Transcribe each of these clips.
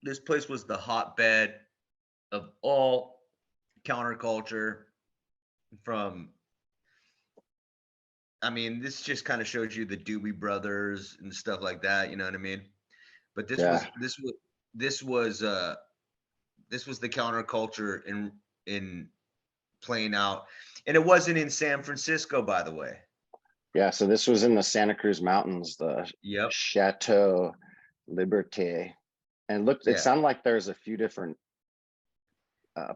this place was the hotbed of all counterculture from, I mean, this just kind of shows you the Doobie Brothers and stuff like that, you know what I mean? But Yeah. this was this was the counterculture in playing out. And it wasn't in San Francisco, by the way. Yeah. So this was in the Santa Cruz Mountains, the Yep. Chateau Liberte. And look, it Yeah. sounded like there's a few different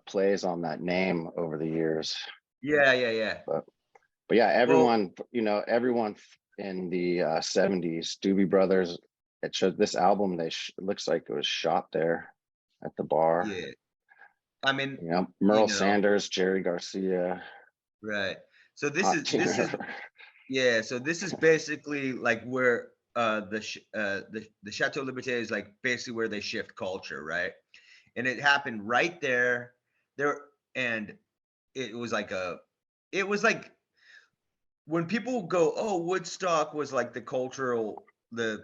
plays on that name over the years. Yeah. But yeah, Well, everyone in the 70s, Doobie Brothers, it showed this album, it looks like it was shot there at the bar. yeah. I mean, Merle Sanders, Jerry Garcia. right. So this Hot is yeah, so this is basically like where the Chateau Liberté is like basically where they shift culture, right? And it happened right there. And it was like when people go, oh, Woodstock was like the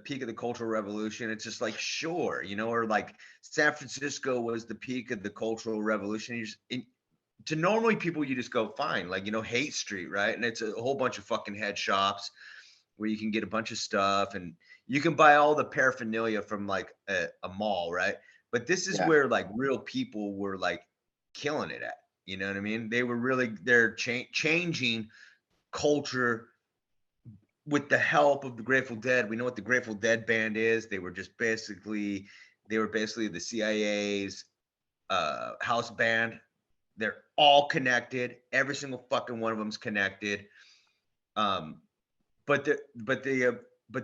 peak of the cultural revolution. It's just like, sure, or like San Francisco was the peak of the cultural revolution. To normally people, you just go, fine, like, Haight Street, right? And it's a whole bunch of fucking head shops where you can get a bunch of stuff and you can buy all the paraphernalia from like a mall, right? But this is where like real people were like killing it at, you know what I mean? They're changing culture with the help of the Grateful Dead. We know what the Grateful Dead band is. They were basically the CIA's house band. They're all connected. Every single fucking one of them's connected. But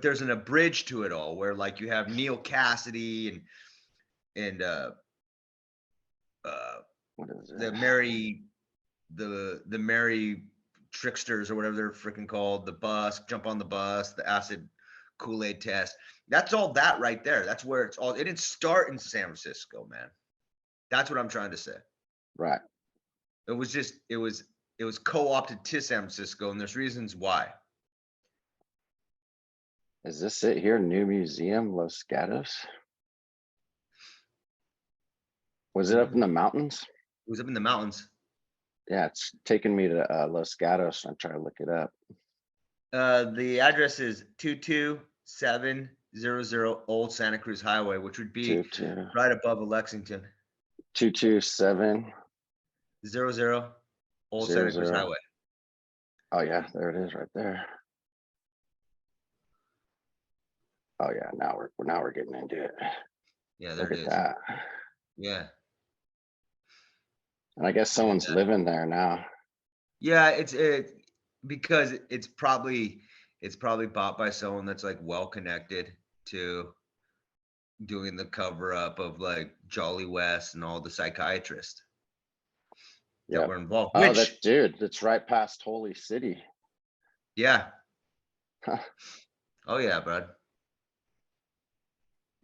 there's an abridge to it all where like you have Neil Cassidy and what is it? the Merry Tricksters or whatever they're freaking called, the bus, jump on the bus, the acid Kool-Aid test. That's all that right there. That's where it didn't start in San Francisco, man. That's what I'm trying to say. Right. It was co-opted to San Francisco, and there's reasons why. Is this it here? New Museum, Los Gatos? Was it up in the mountains? It was up in the mountains. Yeah, it's taking me to Los Gatos. I'm trying to look it up. The address is 22700 Old Santa Cruz Highway, which would be right above Lexington. 22700 Old Santa Cruz Highway. Oh yeah, there it is right there. Oh yeah, now we're getting into it. Yeah, there Look it at is. that. Yeah. And I guess someone's living there now. Yeah, it's because it's probably bought by someone that's like well connected to doing the cover up of like Jolly West and all the psychiatrists that were involved. Oh, that's right past Holy City. Yeah. Oh yeah, bud.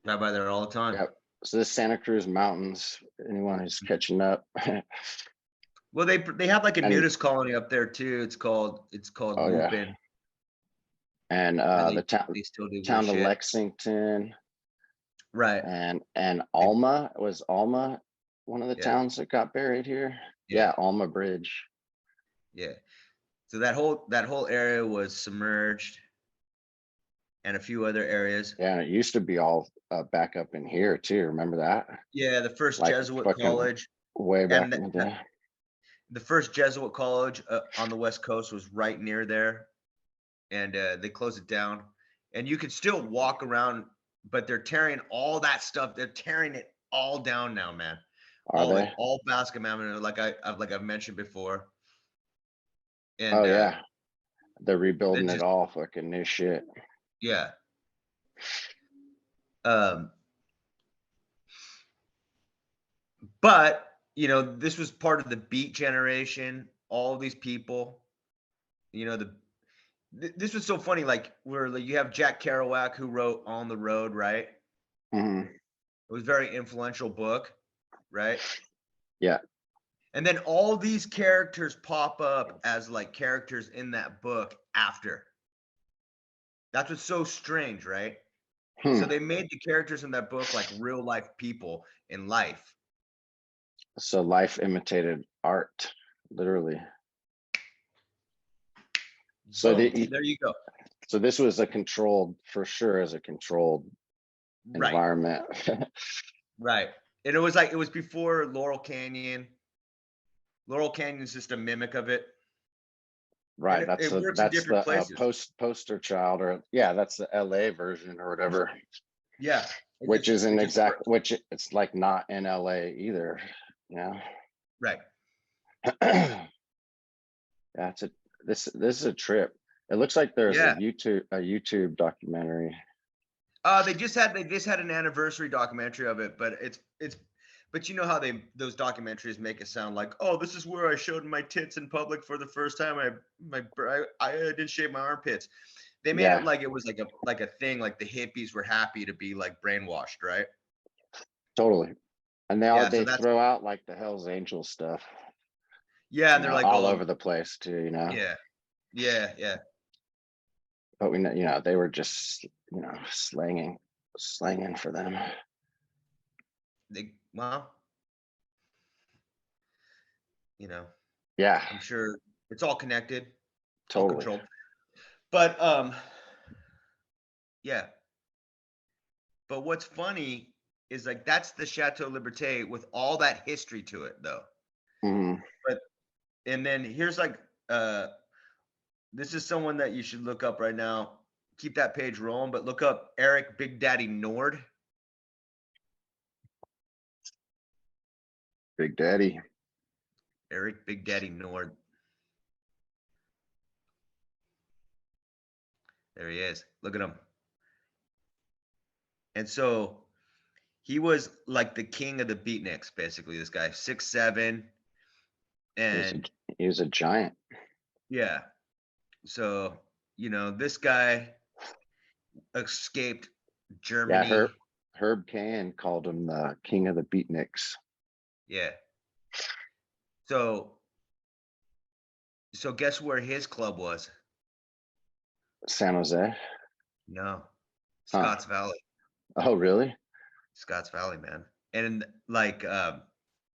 Drive by there all the time. Yep. So the Santa Cruz Mountains, anyone who's catching up. Well, they have like a nudist colony up there too. It's called Lupin. Yeah. And the town of Lexington. Right. And Alma, was Alma one of the towns that got buried here? Yeah, Alma Bridge. Yeah. So that whole area was submerged, and a few other areas. Yeah, and it used to be all back up in here too. Remember that? Yeah, the first Jesuit college. Way back in the day. The first Jesuit college on the West Coast was right near there, and they closed it down. And you could still walk around, but they're tearing all that stuff. They're tearing it all down now, man. All Bascom Avenue, like I've mentioned before. And they're rebuilding it all, fucking new shit. Yeah. But this was part of the Beat generation. All these people, this was so funny. Like where you have Jack Kerouac who wrote On the Road, right? Mm-hmm. It was a very influential book, right? Yeah. And then all these characters pop up as like characters in that book after. That's what's so strange, right? So they made the characters in that book like real life people in life. So life imitated art, literally. So Boom. There you go. So this was a controlled, for sure, as a controlled Right. environment. Right. And it was before Laurel Canyon. Laurel Canyon is just a mimic of it. Right. And it works in That's different the places. poster child, or yeah, that's the LA version or whatever. Yeah. Which isn't exact, which it's like not in LA either. Yeah. Right. Yeah, this is a trip. It looks like there's a YouTube documentary. They just had an anniversary documentary of it, but but you know how those documentaries make it sound like, oh, this is where I showed my tits in public for the first time. I didn't shave my armpits. They made it like it was like a thing, like the hippies were happy to be like brainwashed, right? Totally. And they so throw out like the Hell's Angel stuff. Yeah, and they're like all over the place too, Yeah. But we know, they were just, slanging for them. Yeah, I'm sure it's all connected, totally. all controlled. But yeah. But what's funny is like that's the Chateau Liberte with all that history to it, though. But and then here's like this is someone that you should look up right now. Keep that page rolling, but look up Eric Big Daddy Nord. Big Daddy. Eric Big Daddy Nord. There he is. Look at him. And so he was like the king of the beatniks, basically. This guy, 6'7", and he was a giant. Yeah. So this guy escaped Germany. Yeah, Herb Caen called him the king of the beatniks. Yeah. So guess where his club was? San Jose? No. Scotts Valley. Oh, really? Scotts Valley, man. And like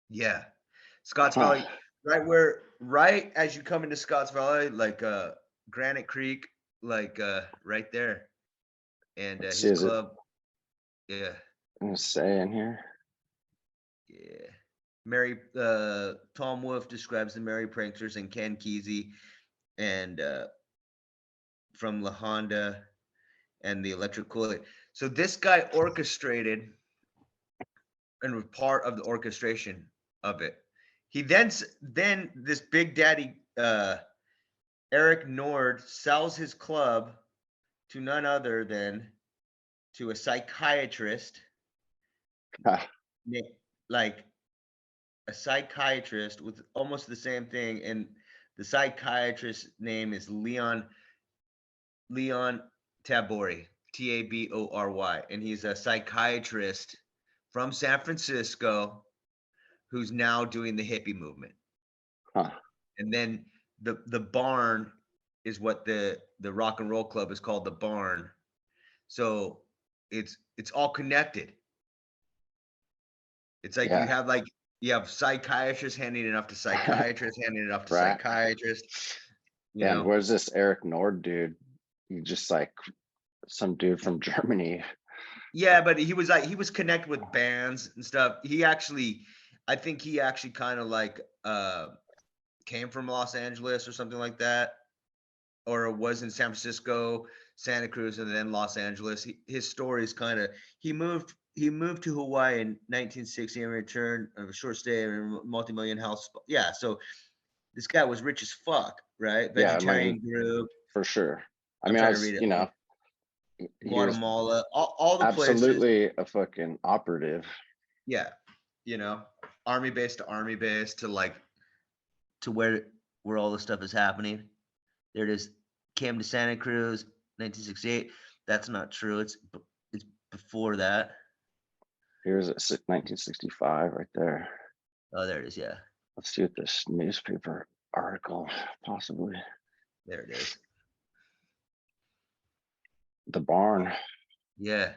yeah. Scotts Valley, right as you come into Scotts Valley, like Granite Creek, like right there. And his club. Yeah. I'm gonna say in here. Yeah. Tom Wolfe describes the Merry Pranksters and Ken Kesey and from La Honda and the Electric Kool-Aid. So this guy orchestrated and was part of the orchestration of it. He then this Big Daddy Eric Nord sells his club to none other than to a psychiatrist, like a psychiatrist with almost the same thing, and the psychiatrist's name is Leon Tabory, Tabory, and he's a psychiatrist from San Francisco who's now doing the hippie movement. And then the barn is what the rock and roll club is called, the barn. So it's all connected. It's like you have psychiatrists handing it off to psychiatrists, handing it off to psychiatrists. And where's this Eric Nord dude? He just like some dude from Germany. Yeah, but he was connected with bands and stuff. I think he actually kind of like came from Los Angeles or something like that, or was in San Francisco, Santa Cruz, and then Los Angeles. His story is kind of he moved to Hawaii in 1960 and returned a short stay in a multi-million house. Yeah, so this guy was rich as fuck, right? Vegetarian group for sure. I mean, Guatemala, all the absolutely places. A fucking operative. Yeah, army base to army base to where all the stuff is happening. There it is. Came to Santa Cruz, 1968. That's not true. It's before that. Here's 1965 right there. Oh, there it is. Yeah. Let's see what this newspaper article possibly. There it is. The barn. Yeah.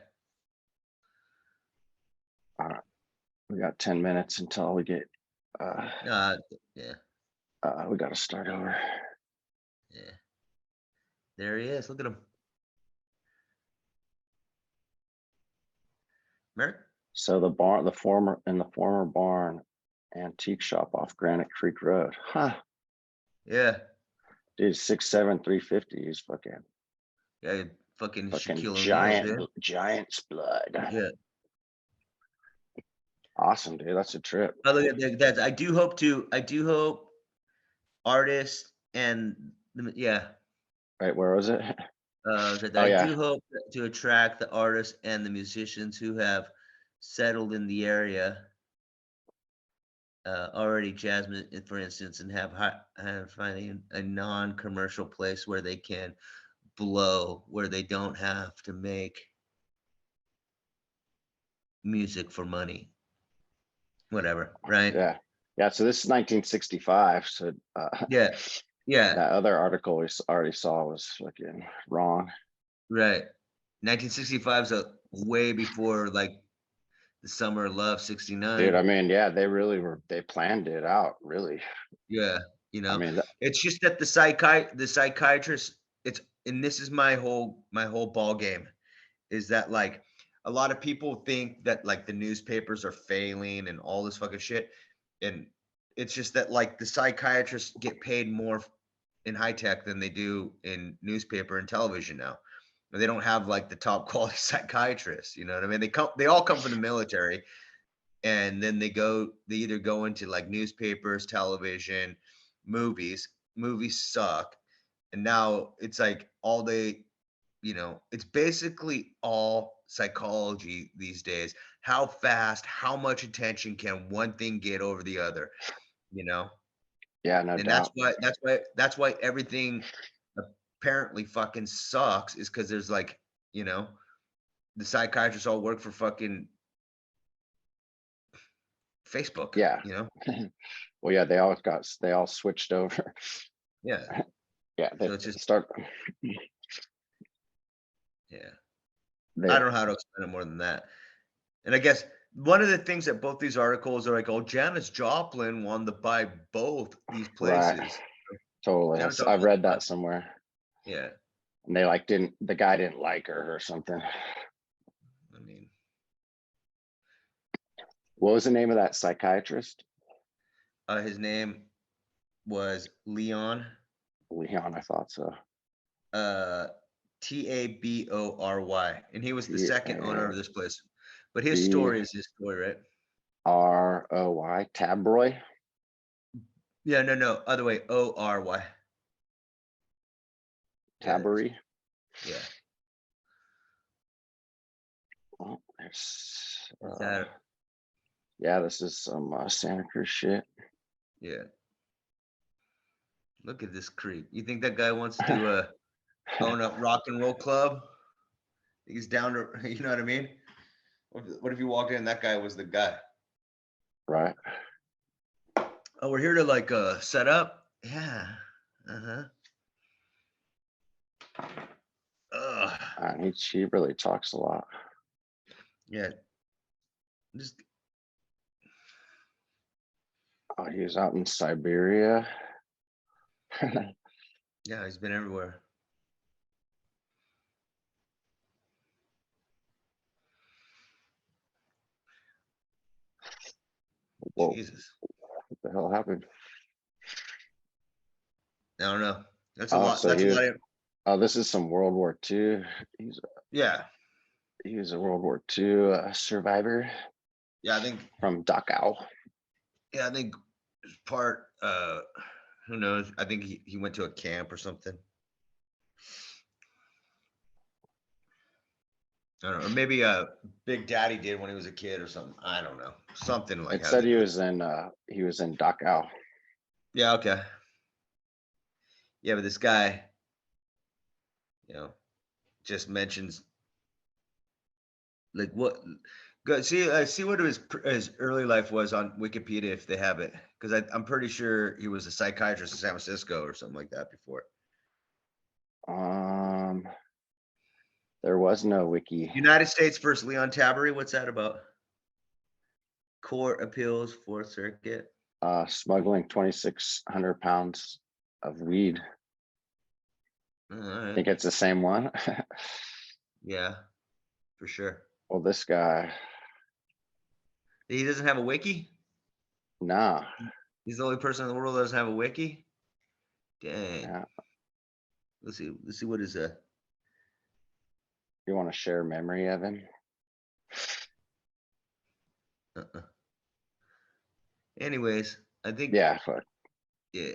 We got 10 minutes until we get, Yeah. we got to start over. Yeah. There he is. Look at him. Merrick? So the former barn antique shop off Granite Creek Road. Huh. Yeah. Dude, 6'7", 350. He's fucking Yeah. Fucking Shaquille O'Neal, giant, dude. giant's blood. Yeah. Awesome, dude. That's a trip. Oh, look at that. I do hope artists and yeah. Right, where was it? That Oh I yeah. do hope to attract the artists and the musicians who have settled in the area already, Jasmine, for instance, and have finding a non-commercial place where they can blow, where they don't have to make music for money, whatever, right? Yeah. Yeah. So this is 1965. So Yeah, yeah, that other article we already saw was fucking wrong. right. 1965 is a way before like the summer of love, Dude, 69. I mean, yeah, they planned it out, really. Yeah, I mean, it's just that the psychiatrist, it's, and this is my whole ball game, is that like a lot of people think that like the newspapers are failing and all this fucking shit. And it's just that like the psychiatrists get paid more in high tech than they do in newspaper and television now. And they don't have like the top quality psychiatrists, you know what I mean? They all come from the military, and then they either go into like newspapers, television, movies. Movies suck. And now it's like all they, it's basically all psychology these days. How fast, how much attention can one thing get over the other, you know? yeah, no And doubt. that's why everything apparently fucking sucks, is because there's like, the psychiatrists all work for fucking Facebook, Yeah. Well, yeah, they all switched over. Yeah. Yeah, they So it's just, start. yeah. They, I don't know how to explain it more than that. And I guess one of the things that both these articles are like, oh, Janis Joplin wanted to buy both these right, places. totally. Janis I've Joplin, read that somewhere. yeah. And they like the guy didn't like her or something. I mean, What was the name of that psychiatrist? his name was Leon, Leon, I thought so. uh, Tabory, and he was the second owner of this place. But his B story is his story, right? Roy, Tabroy. Yeah, no, other way, Ory. Yeah, Tabery. yeah. Oh, there's, Is that, yeah, this is some Santa Cruz shit. yeah. Look at this creep. You think that guy wants to own a rock and roll club? He's down to, you know what I mean? What if you walked in and that guy was the guy? Right. Oh, we're here to like set up. Yeah. Uh-huh. And he really talks a lot. Yeah. Just, Oh, he was out in Siberia. yeah, he's been everywhere. Whoa, Jesus. what the hell happened? I don't know. That's a Oh, lot. so That's a lot. this is some World War II. Yeah. He was a World War II survivor. Yeah, I think. From Dachau. Yeah, I think part. Who knows? I think he went to a camp or something. I don't know. Or maybe Big Daddy did when he was a kid or something. I don't know. Something like It how said they he do was in Dachau. Yeah, okay. Yeah, but this guy, just mentions like what. Go see what his early life was on Wikipedia if they have it, because I'm pretty sure he was a psychiatrist in San Francisco or something like that before. There was no wiki. United States versus Leon Tabery. What's that about? Court appeals, Fourth Circuit. Smuggling 2,600 pounds of weed. All I right. think it's the same one. Yeah, for sure. Well, this guy, He doesn't have a wiki? nah. He's the only person in the world that doesn't have a wiki? Dang. Yeah. Let's see what is You want to share memory, Evan? Anyways, I think Yeah, fuck. yeah.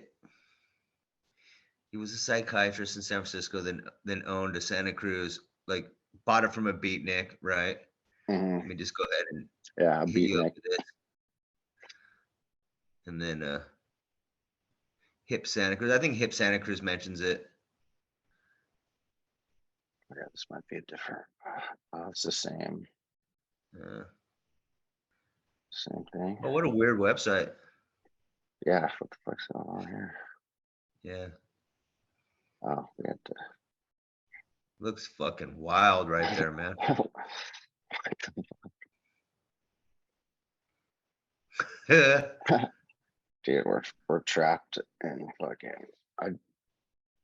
He was a psychiatrist in San Francisco, then owned a Santa Cruz, like bought it from a beatnik, right? Mhm. Let me just go ahead and Yeah, a hit you up beatnik. with this. And then Hip Santa Cruz. I think Hip Santa Cruz mentions it. Yeah, this might be a different. Oh, it's the same. Same thing. Oh, what a weird website. Yeah, what the fuck's going on here? Yeah. Oh, we had to. Looks fucking wild right there, man. Dude, we're trapped in fucking.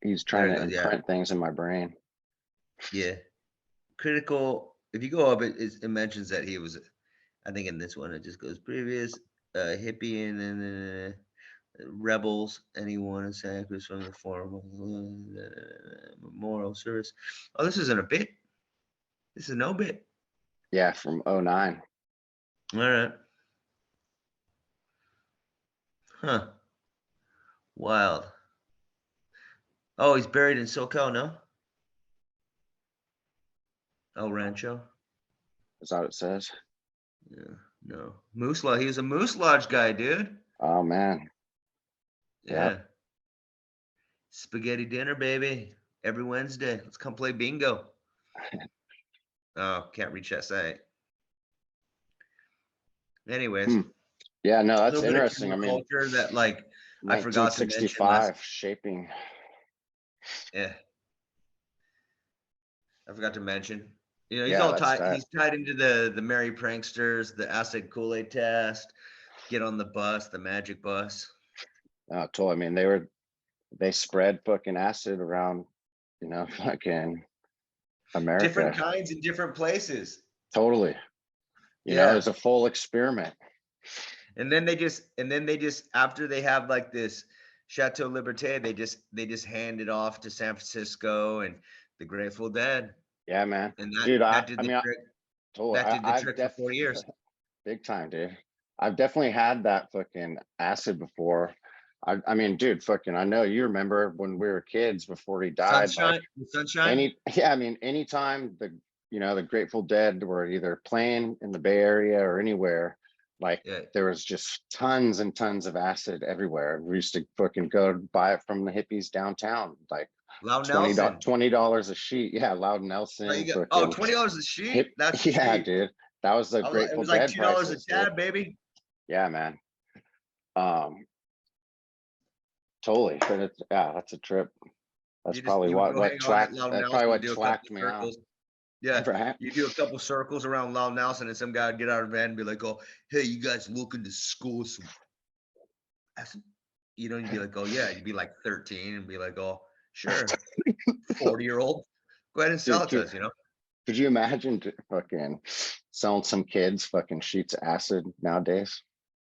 He's trying to imprint things in my brain. Yeah. Critical. If you go up, it mentions that he was. I think in this one it just goes previous hippie and then rebels. Anyone in Santa Cruz from the formal memorial service. Oh, this isn't a bit. This is no bit. Yeah, from 09. All right. Huh. Wild. Oh, he's buried in SoCal, no? El Rancho. Is that what it says? Yeah, no. Moose Lodge. He was a Moose Lodge guy, dude. Oh man. Yeah. Yep. Spaghetti dinner, baby. Every Wednesday. Let's come play bingo. Oh, can't reach that site. Anyways. Yeah, no, that's interesting. I mean, culture that like I forgot to mention 1965 shaping. Yeah. I forgot to mention. You know, he's Yeah, all that's tied. that. He's tied into the Merry Pranksters, the acid Kool-Aid test, get on the bus, the magic bus. I mean, they spread fucking acid around, you know, fucking America. Different kinds in different places. Totally. You know, it's a full experiment. And then they just after they have like this Chateau Liberte, they just hand it off to San Francisco and the Grateful Dead. Yeah, man. And dude, that did the trick. Totally. That did the trick for 4 years. Big time, dude. I've definitely had that fucking acid before. I mean, dude, fucking, I know you remember when we were kids before he died. Sunshine. I mean, anytime the Grateful Dead were either playing in the Bay Area or anywhere, there was just tons and tons of acid everywhere. We used to fucking go buy it from the hippies downtown, like $20 a sheet. Yeah, Loud Nelson. $20 a sheet. That's yeah, cheap. dude. That was the Grateful Dead. It was like $2 a tab, baby. Yeah, man. Totally. But that's a trip. That's probably what twacked me out. Yeah, right. You do a couple circles around Loud Nelson, and some guy would get out of the van and be like, "Oh, hey, you guys looking to score some acid?" You know, you'd be like, "Oh yeah," you'd be like 13 and be like, "Oh, sure." 40-year-old, go ahead and sell it to us. You know. Could you imagine fucking selling some kids fucking sheets of acid nowadays?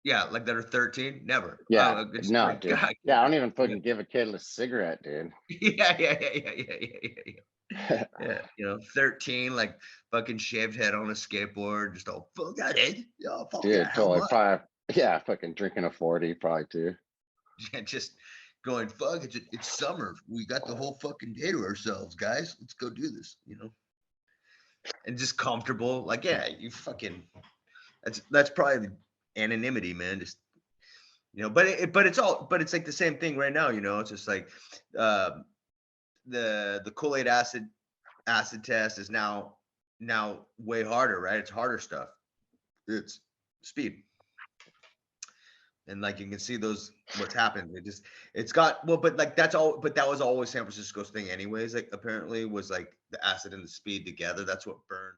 Yeah, like that are 13? Never. Yeah, no, dude. God. Yeah, I don't even fucking give a kid a cigarette, dude. Yeah. Yeah, you know, 13, like fucking shaved head on a skateboard, just all fuck out it. Yeah, dude, totally. Probably, yeah, fucking drinking a 40, probably too. Yeah, just going, fuck, it's summer. We got the whole fucking day to ourselves, guys. Let's go do this, you know. And just comfortable, like, yeah, you fucking. That's probably the anonymity, man. Just, you know, but it's like the same thing right now, you know. It's just like the Kool-Aid acid test is now way harder, right? It's harder stuff. It's speed. And like you can see what's happened. It's got but that was always San Francisco's thing anyways. Like apparently was like the acid and the speed together. That's what burned